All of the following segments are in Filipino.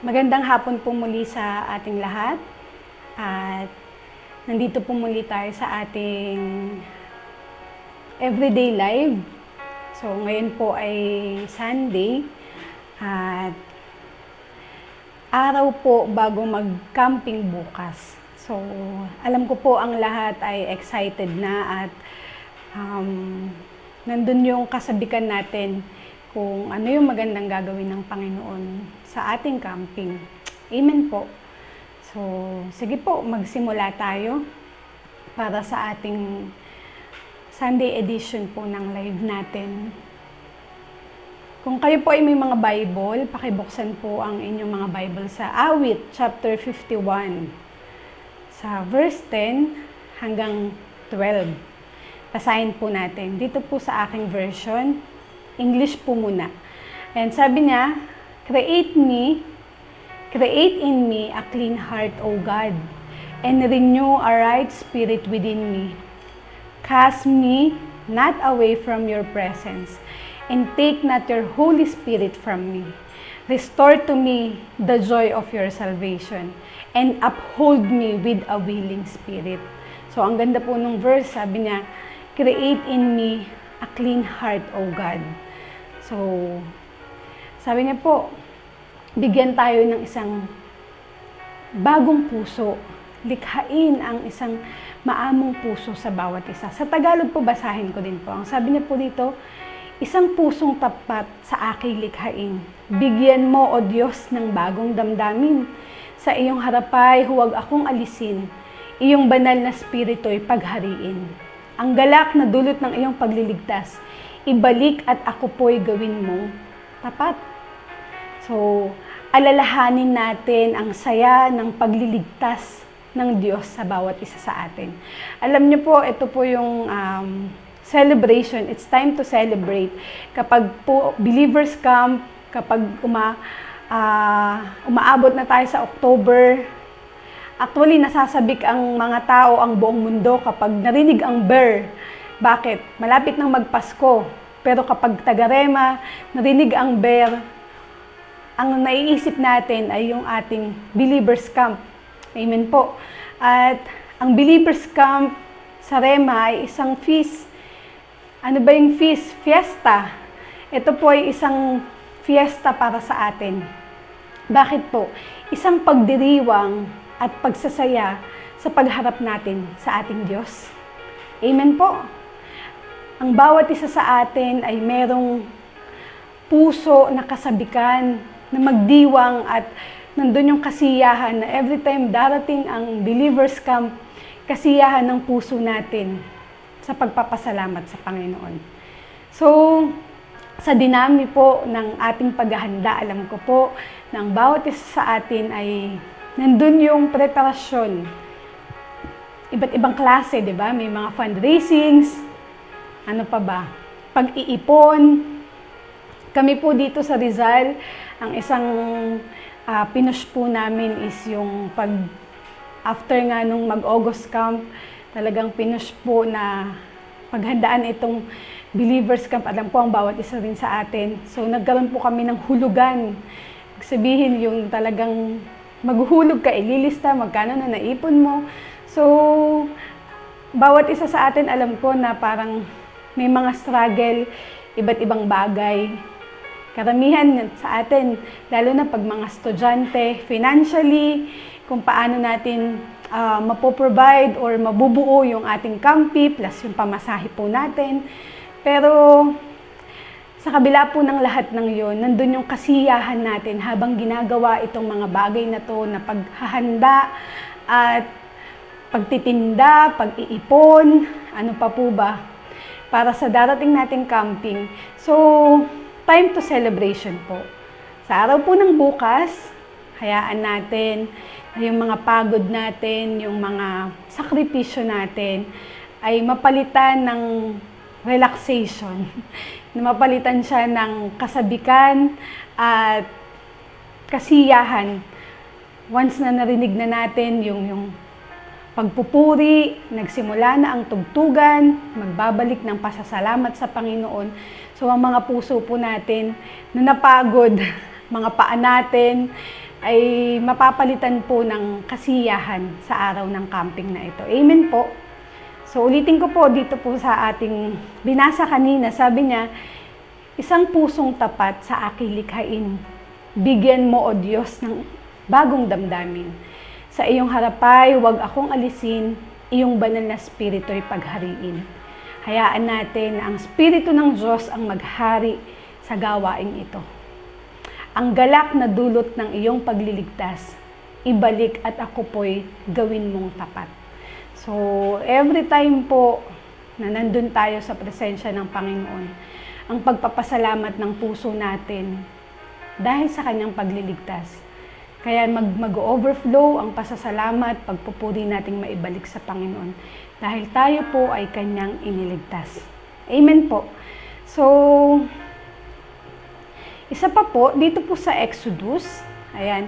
Magandang hapon po muli sa ating lahat at nandito po muli tayo sa ating everyday live. So ngayon po ay Sunday at araw po bago mag-camping bukas. So alam ko po ang lahat ay excited na at nandun yung kasabikan natin kung ano yung magandang gagawin ng Panginoon sa ating camping. Amen po. So, sige po, magsimula tayo para sa ating Sunday edition po ng live natin. Kung kayo po ay may mga Bible, pakibuksan po ang inyong mga Bible sa Awit, chapter 51, sa verse 10 hanggang 12. Basahin po natin. Dito po sa aking version, English po muna. And sabi niya, Create in me a clean heart, O God, and renew a right spirit within me. Cast me not away from your presence, and take not your Holy Spirit from me. Restore to me the joy of your salvation, and uphold me with a willing spirit. So, ang ganda po nung verse, sabi niya, Create in me a clean heart, O God. So, sabi niya po, bigyan tayo ng isang bagong puso. Likhain ang isang maamong puso sa bawat isa. Sa Tagalog po, basahin ko din po. Ang sabi niya po dito, isang pusong tapat sa aking likhain. Bigyan mo, O Diyos, ng bagong damdamin. Sa iyong harapay, huwag akong alisin. Iyong banal na spirito'y paghariin. Ang galak na dulot ng iyong pagliligtas, ibalik at ako po'y gawin mong tapat. So, alalahanin natin ang saya ng pagliligtas ng Diyos sa bawat isa sa atin. Alam niyo po, ito po yung celebration. It's time to celebrate. Kapag po believers camp, kapag umaabot na tayo sa October, actually, nasasabik ang mga tao, ang buong mundo kapag narinig ang ber. Bakit? Malapit nang magpasko. Pero kapag taga-Rema, narinig ang ber, ang naiisip natin ay yung ating Believers Camp. Amen po. At ang Believers Camp sa Rema ay isang feast. Ano ba yung feast? Fiesta. Ito po ay isang fiesta para sa atin. Bakit po? Isang pagdiriwang at pagsasaya sa pagharap natin sa ating Diyos. Amen po. Ang bawat isa sa atin ay merong puso na kasabikan, na magdiwang at nandun yung kasiyahan na every time darating ang Believers Camp, kasiyahan ng puso natin sa pagpapasalamat sa Panginoon. So, sa dinami po ng ating paghahanda, alam ko po na ang bawat isa sa atin ay nandun yung preparasyon. Iba't ibang klase, di ba? May mga fundraisings, ano pa ba? Pag-iipon. Kami po dito sa Rizal, ang isang pinush po namin is yung after nga nung mag-August camp, talagang pinush po na paghandaan itong Believers Camp. Alam po ang bawat isa rin sa atin. So nagkaroon po kami ng hulugan. Sabihin yung talagang maghuhulog ka, ililista, magkano na naipon mo. So, bawat isa sa atin alam ko na parang may mga struggle, iba't ibang bagay. Karamihan sa atin, lalo na pag mga estudyante, financially, kung paano natin mapoprovide or mabubuo yung ating campi, plus yung pamasahe po natin. Pero, sa kabila po ng lahat ng yon, nandun yung kasiyahan natin habang ginagawa itong mga bagay na to na paghahanda at pagtitinda, pag-iipon, ano pa po ba, para sa darating nating camping. So, time to celebration po. Sa araw po ng bukas, hayaan natin na yung mga pagod natin, yung mga sakripisyo natin, ay mapalitan ng relaxation. Na mapalitan siya ng kasabikan at kasiyahan. Once na narinig na natin yung pagpupuri, nagsimula na ang tugtugan, magbabalik ng pasasalamat sa Panginoon. So ang mga puso po natin na napagod, mga paa natin, ay mapapalitan po ng kasiyahan sa araw ng camping na ito. Amen po. So ulitin ko po dito po sa ating binasa kanina, sabi niya, isang pusong tapat sa aking likhain, bigyan mo o Diyos ng bagong damdamin. Sa iyong harapay, huwag akong alisin, iyong banal na spirito'y paghariin. Hayaan natin na ang Espiritu ng Diyos ang maghari sa gawaing ito. Ang galak na dulot ng iyong pagliligtas, ibalik at ako po'y gawin mong tapat. So, every time po na nandun tayo sa presensya ng Panginoon, ang pagpapasalamat ng puso natin dahil sa kanyang pagliligtas. Kaya mag-overflow ang pasasalamat, pagpupuri nating maibalik sa Panginoon. Dahil tayo po ay kanyang iniligtas. Amen po. So, isa pa po, dito po sa Exodus, ayan,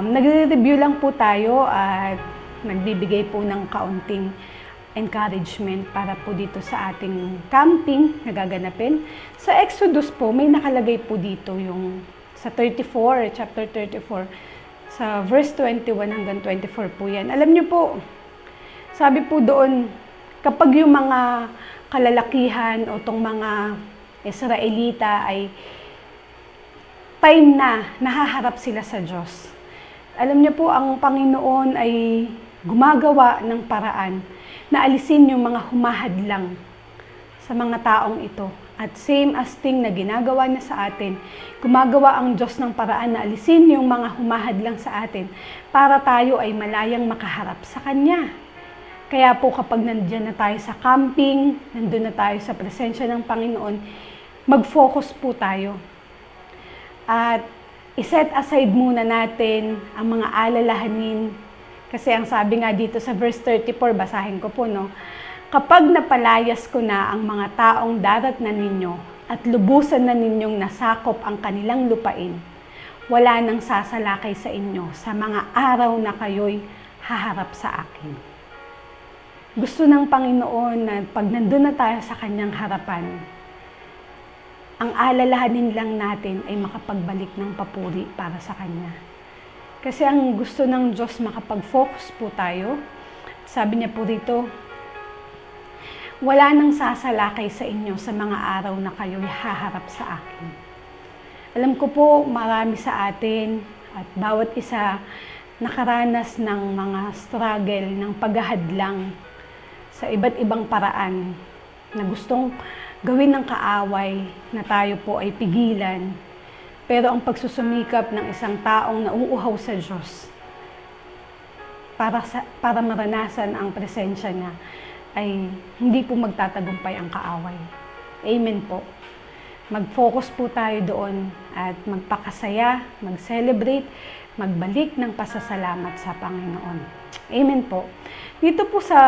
nagre-review lang po tayo at nagbibigay po ng kaunting encouragement para po dito sa ating camping na gaganapin. Sa Exodus po, may nakalagay po dito yung sa 34, chapter 34, sa verse 21 hanggang 24 po yan. Alam niyo po, sabi po doon, kapag yung mga kalalakihan o tong mga Israelita ay time na nahaharap sila sa Diyos. Alam niyo po, ang Panginoon ay gumagawa ng paraan na alisin yung mga humahadlang sa mga taong ito. At same as thing na ginagawa niya sa atin, gumagawa ang Diyos ng paraan na alisin yung mga humahadlang sa atin para tayo ay malayang makaharap sa Kanya. Kaya po kapag nandiyan na tayo sa camping, nandun na tayo sa presensya ng Panginoon, mag-focus po tayo. At iset aside muna natin ang mga alalahanin. Kasi ang sabi nga dito sa verse 34, basahin ko po, no? Kapag napalayas ko na ang mga taong darat na ninyo at lubusan na ninyong nasakop ang kanilang lupain, wala nang sasalakay sa inyo sa mga araw na kayo'y haharap sa akin. Gusto ng Panginoon na pag nandun na tayo sa kanyang harapan, ang alalahanin lang natin ay makapagbalik ng papuri para sa Kanya. Kasi ang gusto ng Diyos, makapag-focus po tayo. Sabi niya po rito, wala nang sasalakay sa inyo sa mga araw na kayo'y haharap sa akin. Alam ko po, marami sa atin at bawat isa nakaranas ng mga struggle, ng paghahadlang sa iba't ibang paraan na gustong gawin ng kaaway na tayo po ay pigilan. Pero ang pagsusumikap ng isang taong nauuhaw sa Diyos para maranasan ang presensya niya ay hindi po magtatagumpay ang kaaway. Amen po. Mag-focus po tayo doon at magpakasaya, mag-celebrate, magbalik ng pasasalamat sa Panginoon. Amen po. Dito po sa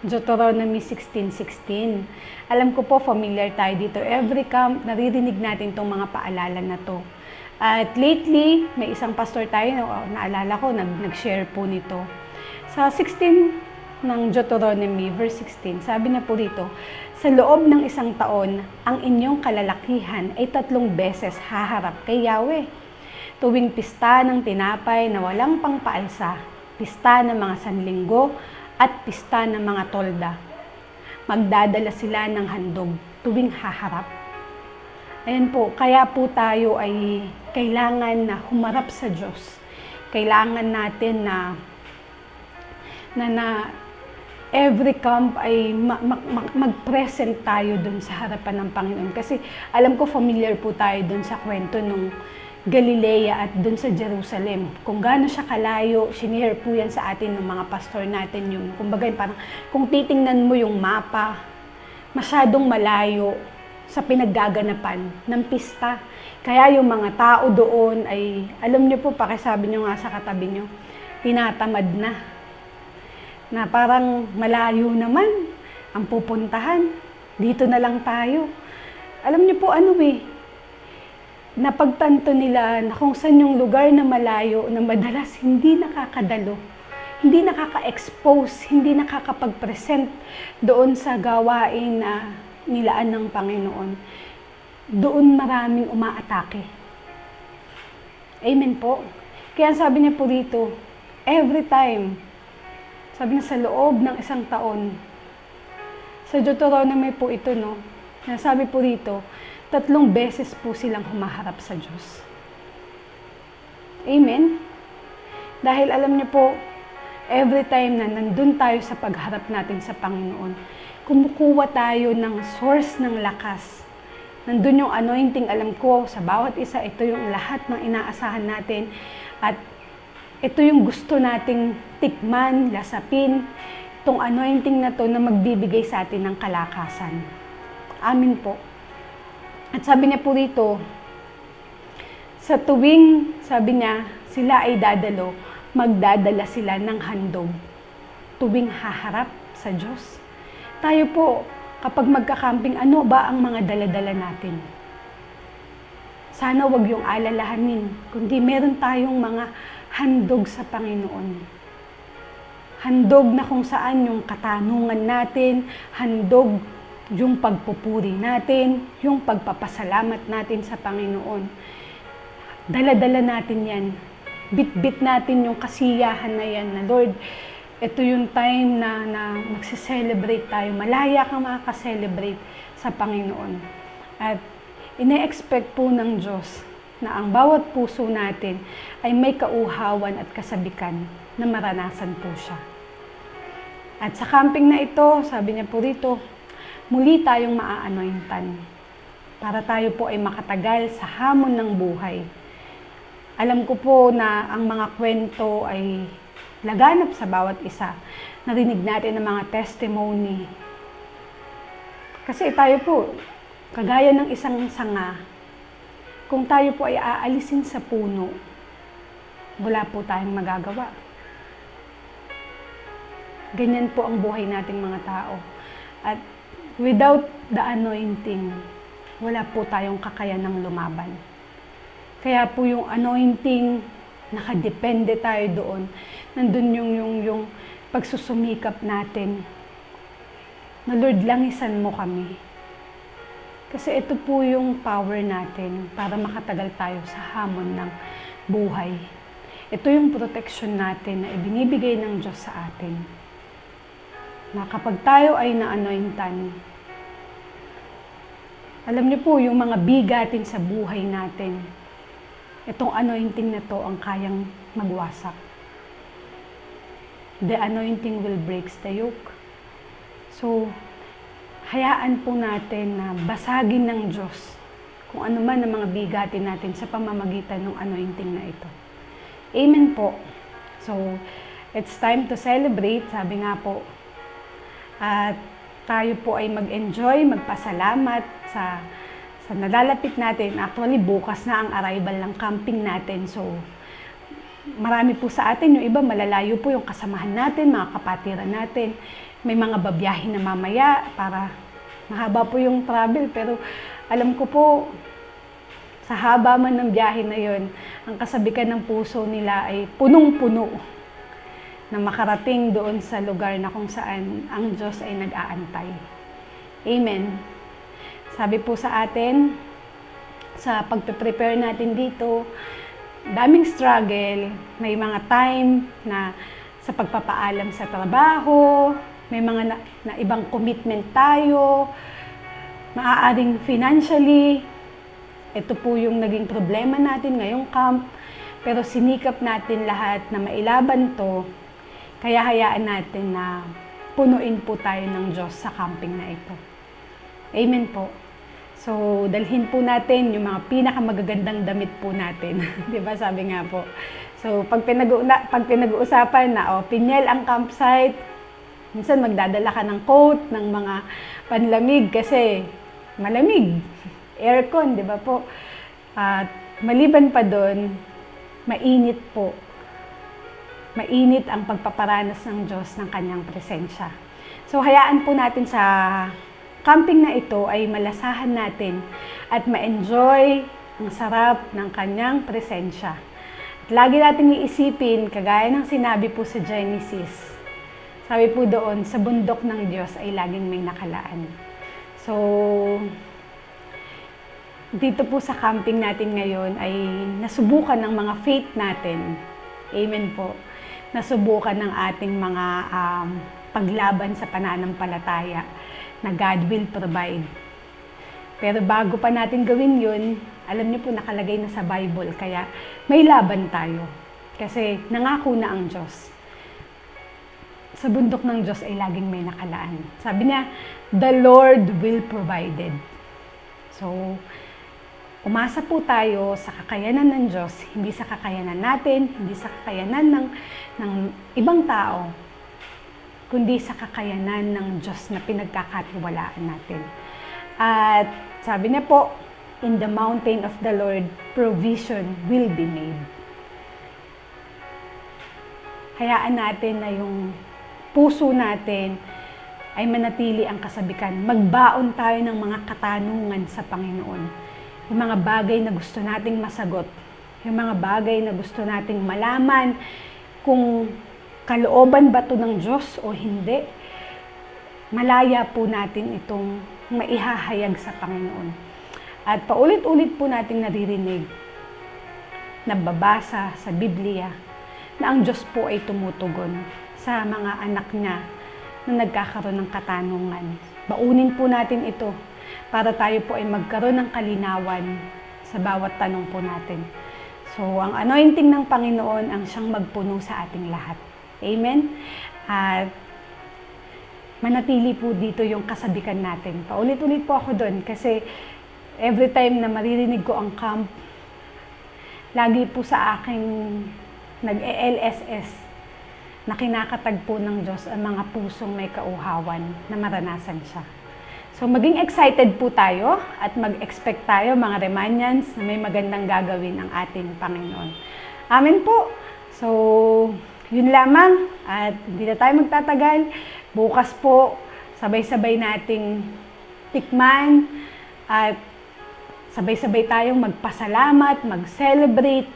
Deuteronomy 16:16. Alam ko po, familiar tayo dito. Every camp, naririnig natin itong mga paalala na to. At lately, may isang pastor tayo, naalala ko, nag-share po nito. Sa 16 ng Deuteronomy, verse 16, sabi na po dito, sa loob ng isang taon, ang inyong kalalakihan ay 3 beses haharap kay Yahweh. Tuwing pista ng tinapay na walang pangpaalsa, pista ng mga sanlinggo, at pista ng mga tolda. Magdadala sila ng handog tuwing haharap. Ayan po, kaya po tayo ay kailangan na humarap sa Diyos. Kailangan natin na every camp ay mag-present tayo dun sa harapan ng Panginoon. Kasi alam ko familiar po tayo dun sa kwento nung Galilea at dun sa Jerusalem. Kung gaano siya kalayo, sinihare po yan sa atin ng mga pastor natin. Yung, kumbaga, parang kung titingnan mo yung mapa, masyadong malayo sa pinaggaganapan ng pista. Kaya yung mga tao doon ay, alam niyo po, pakisabi niyo nga sa katabi niyo, tinatamad na. Na parang malayo naman ang pupuntahan. Dito na lang tayo. Alam niyo po ano napagtanto nila na kung saan yung lugar na malayo, na madalas hindi nakakadalo, hindi nakaka-expose, hindi nakakapag-present doon sa gawain na nilaan ng Panginoon. Doon maraming umaatake. Amen po. Kaya sabi niya po dito, every time, sabi niya sa loob ng 1 taon, sa Deuteronomy po ito, no? Sabi po dito, 3 beses po silang humaharap sa Diyos. Amen? Dahil alam niyo po, every time na nandun tayo sa pagharap natin sa Panginoon, kumukuha tayo ng source ng lakas. Nandun yung anointing, alam ko, sa bawat isa, ito yung lahat ng inaasahan natin. At ito yung gusto nating tikman, lasapin, itong anointing na to na magbibigay sa atin ng kalakasan. Amin po. At sabi niya po rito, sa tuwing, sabi niya, sila ay dadalo, magdadala sila ng handog. Tuwing haharap sa Diyos. Tayo po, kapag magkakamping, ano ba ang mga daladala natin? Sana wag yung alalahanin, kundi meron tayong mga handog sa Panginoon. Handog na kung saan yung katanungan natin, handog yung pagpupuri natin, yung pagpapasalamat natin sa Panginoon. Dala-dala natin yan. Bit-bit natin yung kasiyahan na yan na Lord, ito yung time na magse-celebrate tayo. Malaya kang makaka-celebrate sa Panginoon. At ine-expect po ng Diyos na ang bawat puso natin ay may kauhawan at kasabikan na maranasan po siya. At sa camping na ito, sabi niya po dito, muli tayong maa-anointan para tayo po ay makatagal sa hamon ng buhay. Alam ko po na ang mga kwento ay laganap sa bawat isa. Narinig natin ang mga testimony. Kasi tayo po, kagaya ng isang sanga, kung tayo po ay aalisin sa puno, wala po tayong magagawa. Ganyan po ang buhay nating mga tao. At without the anointing, wala po tayong kakayanang lumaban. Kaya po yung anointing, nakadepende tayo doon. Nandun yung pagsusumikap natin. Na Lord, langisan mo kami. Kasi ito po yung power natin para makatagal tayo sa hamon ng buhay. Ito yung protection natin na ibinibigay ng Diyos sa atin. Na kapag tayo ay na-anointan, alam niyo po yung mga bigatin sa buhay natin, itong anointing na to ang kayang magwasak. The anointing will break the yoke. So, hayaan po natin na basagin ng Diyos kung ano man ang mga bigatin natin sa pamamagitan ng anointing na ito. Amen po. So, it's time to celebrate, sabi nga po. At tayo po ay mag-enjoy, magpasalamat sa nalalapit natin. Actually, bukas na ang arrival ng camping natin. So, marami po sa atin. Yung iba, malalayo po yung kasamahan natin, mga kapatiran natin. May mga babiyahin na mamaya para mahaba po yung travel. Pero alam ko po, sa haba man ng biyahe na yon, ang kasabikan ng puso nila ay punong-puno na makarating doon sa lugar na kung saan ang Diyos ay nag-aantay. Amen. Sabi po sa atin, sa pagpe-prepare natin dito, daming struggle, may mga time na sa pagpapaalam sa trabaho, may mga na ibang commitment tayo, maaaring financially, ito po yung naging problema natin ngayong camp, pero sinikap natin lahat na mailaban to, kaya hayaan natin na punuin po tayo ng Diyos sa camping na ito. Amen po. So, dalhin po natin yung mga pinakamagagandang damit po natin. Di ba? Sabi nga po. So, pag pinag-uusapan na, pinyel ang campsite, minsan magdadala ka ng coat, ng mga panlamig kasi malamig. Aircon, di ba po? At maliban pa doon, mainit po. Mainit ang pagpaparanas ng Diyos ng kanyang presensya. So, hayaan po natin sa camping na ito ay malasahan natin at ma-enjoy ang sarap ng kanyang presensya. At lagi natin iisipin, kagaya ng sinabi po sa Genesis, sabi po doon, sa bundok ng Diyos ay laging may nakalaan. So, dito po sa camping natin ngayon ay nasubukan ng mga faith natin. Amen po. Nasubukan ng ating mga paglaban sa pananampalataya na God will provide. Pero bago pa natin gawin yun, alam niyo po nakalagay na sa Bible, kaya may laban tayo. Kasi nangako na ang Diyos. Sa bundok ng Diyos ay laging may nakalaan. Sabi niya, the Lord will provide. So, umasa po tayo sa kakayanan ng Diyos, hindi sa kakayanan natin, hindi sa kakayanan ng ibang tao, kundi sa kakayanan ng Diyos na pinagkakatiwalaan natin. At sabi niya po, in the mountain of the Lord, provision will be made. Hayaan natin na yung puso natin ay manatili ang kasabikan. Magbaon tayo ng mga katanungan sa Panginoon. Yung mga bagay na gusto nating masagot. Yung mga bagay na gusto nating malaman kung kalooban ba ito ng Diyos o hindi. Malaya po natin itong maihahayag sa Panginoon. At paulit-ulit po nating naririnig, nababasa sa Biblia, na ang Diyos po ay tumutugon sa mga anak niya na nagkakaroon ng katanungan. Baunin po natin ito para tayo po ay magkaroon ng kalinawan sa bawat tanong po natin. So, ang anointing ng Panginoon ang siyang magpuno sa ating lahat. Amen? At manatili po dito yung kasabikan natin. Paulit-ulit po ako doon kasi every time na maririnig ko ang camp, lagi po sa aking nag-LSS na kinakatagpo ng Diyos ang mga pusong may kauhawan na maranasan siya. So maging excited po tayo at mag-expect tayo mga Remanians na may magandang gagawin ang ating Panginoon. Amen po! So yun lamang at hindi na tayo magtatagal. Bukas po sabay-sabay nating tikman at sabay-sabay tayong magpasalamat, mag-celebrate,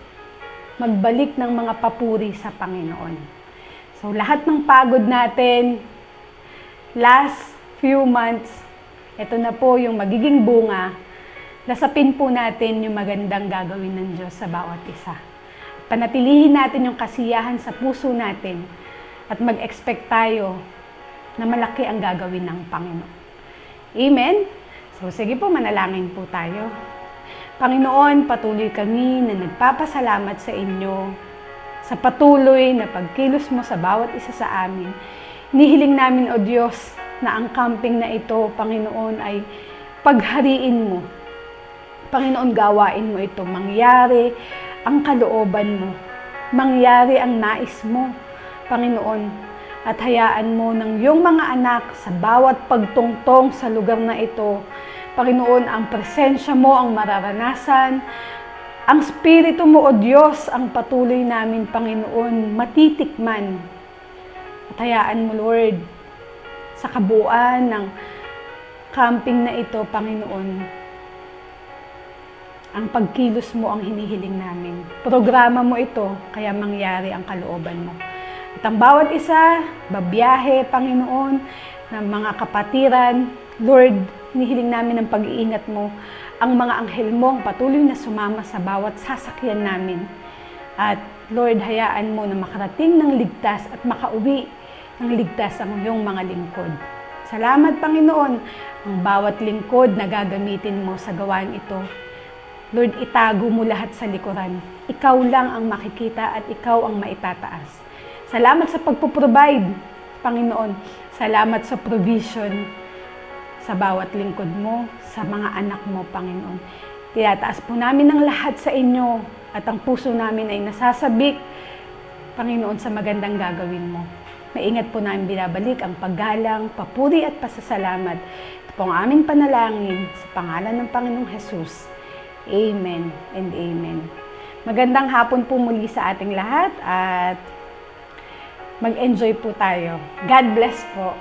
magbalik ng mga papuri sa Panginoon. So, lahat ng pagod natin, last few months, ito na po yung magiging bunga. Lasapin po natin yung magandang gagawin ng Diyos sa bawat isa. Panatilihin natin yung kasiyahan sa puso natin at mag-expect tayo na malaki ang gagawin ng Panginoon. Amen? So, sige po, manalangin po tayo. Panginoon, patuloy kami na nagpapasalamat sa inyo sa patuloy na pagkilos mo sa bawat isa sa amin. Inihiling namin, O Diyos, na ang camping na ito, Panginoon, ay paghariin mo. Panginoon, gawain mo ito. Mangyari ang kalooban mo. Mangyari ang nais mo, Panginoon. At hayaan mo ng iyong mga anak sa bawat pagtungtong sa lugar na ito, Panginoon, ang presensya mo ang mararanasan. Ang Espiritu mo, O Diyos, ang patuloy namin, Panginoon, matitikman. At hayaan mo, Lord, sa kabuuan ng camping na ito, Panginoon, ang pagkilos mo ang hinihiling namin. Programa mo ito, kaya mangyari ang kalooban mo. At ang bawat isa, babiyahe, Panginoon, ng mga kapatiran, Lord, hinihiling namin ang pag-iingat mo. Ang mga anghel mo ang patuloy na sumama sa bawat sasakyan namin. At Lord, hayaan mo na makarating ng ligtas at makauwi ng ligtas ang iyong mga lingkod. Salamat, Panginoon, ang bawat lingkod na gagamitin mo sa gawain ito. Lord, itago mo lahat sa likuran. Ikaw lang ang makikita at ikaw ang maitataas. Salamat sa pagpo-provide, Panginoon. Salamat sa provision sa bawat lingkod mo, sa mga anak mo, Panginoon. Tinataas po namin ang lahat sa inyo at ang puso namin ay nasasabik, Panginoon, sa magandang gagawin mo. Maingat po namin binabalik ang paggalang, papuri at pasasalamat. Ito po ang aming panalangin sa pangalan ng Panginoong Jesus. Amen and amen. Magandang hapon po muli sa ating lahat at mag-enjoy po tayo. God bless po.